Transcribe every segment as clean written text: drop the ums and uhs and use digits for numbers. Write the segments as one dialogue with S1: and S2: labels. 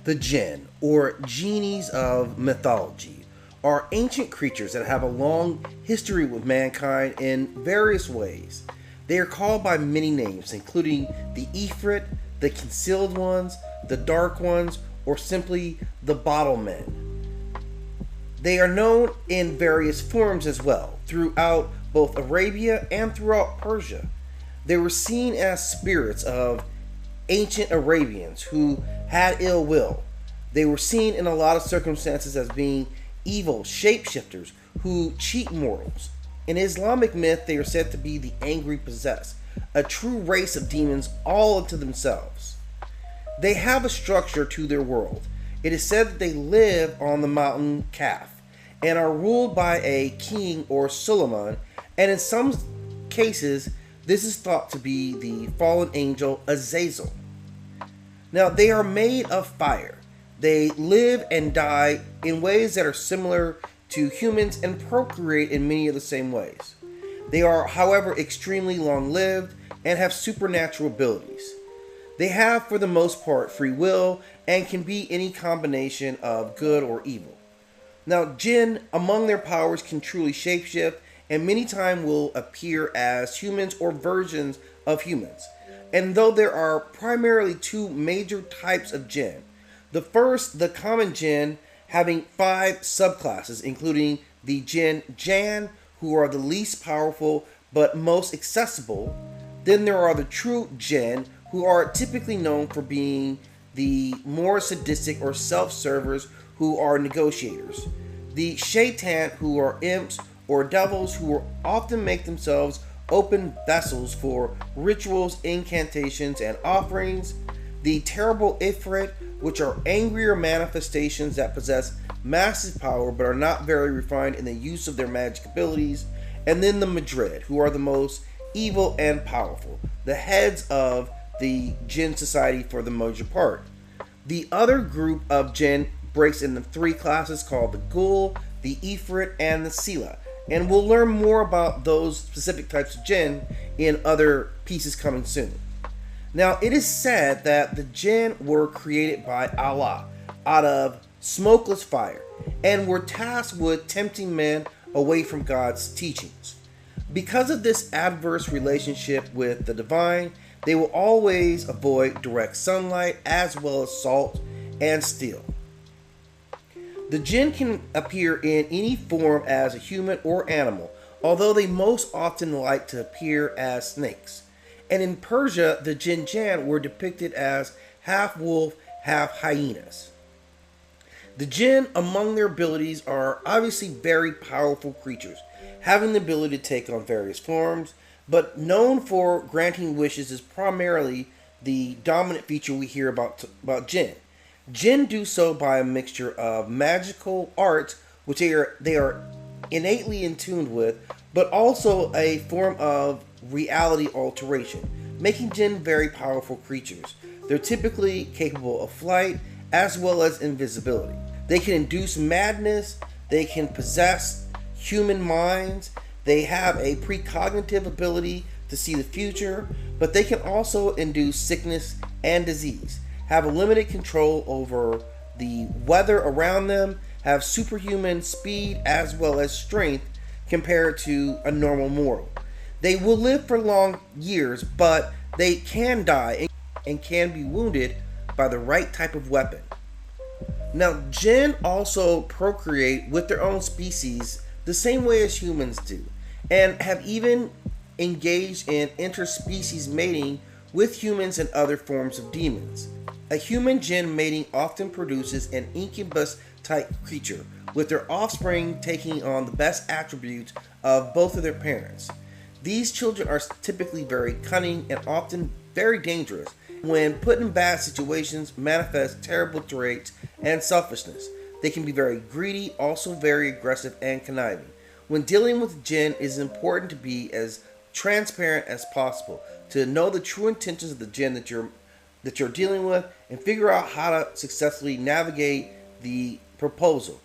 S1: The Jinn, or genies of mythology, are ancient creatures that have a long history with mankind in various ways. They are called by many names, including the Ifrit, the Concealed Ones, the Dark Ones, or simply the Bottle Men. They are known in various forms as well, throughout both Arabia and throughout Persia. They were seen as spirits of ancient Arabians who had ill will. They were seen in a lot of circumstances as being evil shapeshifters who cheat mortals. In Islamic myth, they are said to be the angry possessed, a true race of demons all unto themselves. They have a structure to their world. It is said that they live on the mountain Kaf and are ruled by a king or Suleiman, and in some cases, this is thought to be the fallen angel Azazel. Now, they are made of fire. They live and die in ways that are similar to humans and procreate in many of the same ways. They are, however, extremely long-lived and have supernatural abilities. They have, for the most part, free will and can be any combination of good or evil. Now, Jinn, among their powers, can truly shapeshift and many times will appear as humans or versions of humans. And though there are primarily two major types of Jinn, the first, the common Jinn, having 5 subclasses, including the Jinn Jan, who are the least powerful but most accessible. Then there are the true Jinn, who are typically known for being the more sadistic or self-servers who are negotiators. The Shaitan, who are imps or devils who often make themselves open vessels for rituals, incantations, and offerings. The terrible Ifrit, which are angrier manifestations that possess massive power but are not very refined in the use of their magic abilities. And then the Madrid, who are the most evil and powerful, the heads of the Jinn society for the major part. The other group of Jinn breaks into 3 classes called the Ghul, the Ifrit, and the Sila. And we'll learn more about those specific types of Jinn in other pieces coming soon. Now, it is said that the Jinn were created by Allah out of smokeless fire and were tasked with tempting men away from God's teachings. Because of this adverse relationship with the divine, they will always avoid direct sunlight as well as salt and steel. The Jinn can appear in any form as a human or animal, although they most often like to appear as snakes. And in Persia, the Jinn Jan were depicted as half wolf, half hyenas. The Jinn, among their abilities, are obviously very powerful creatures, having the ability to take on various forms, but known for granting wishes is primarily the dominant feature we hear about Jinn. Jinn do so by a mixture of magical arts, which they are innately in tune with, but also a form of reality alteration, making Jinn very powerful creatures. They're typically capable of flight as well as invisibility. They can induce madness, they can possess human minds, they have a precognitive ability to see the future, but they can also induce sickness and disease, have a limited control over the weather around them, have superhuman speed as well as strength compared to a normal mortal. They will live for long years, but they can die and can be wounded by the right type of weapon. Now, Jinn also procreate with their own species the same way as humans do, and have even engaged in interspecies mating with humans and other forms of demons. A human Jinn mating often produces an incubus-type creature, with their offspring taking on the best attributes of both of their parents. These children are typically very cunning and often very dangerous. When put in bad situations, manifest terrible traits and selfishness. They can be very greedy, also very aggressive and conniving. When dealing with Jinn, it is important to be as transparent as possible to know the true intentions of the Jinn that you're dealing with and figure out how to successfully navigate the proposal.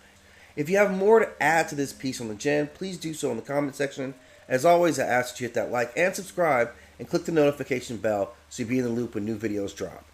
S1: If you have more to add to this piece on the Jinn, please do so in the comment section. As always, I ask that you hit that like and subscribe and click the notification bell so you'll be in the loop when new videos drop.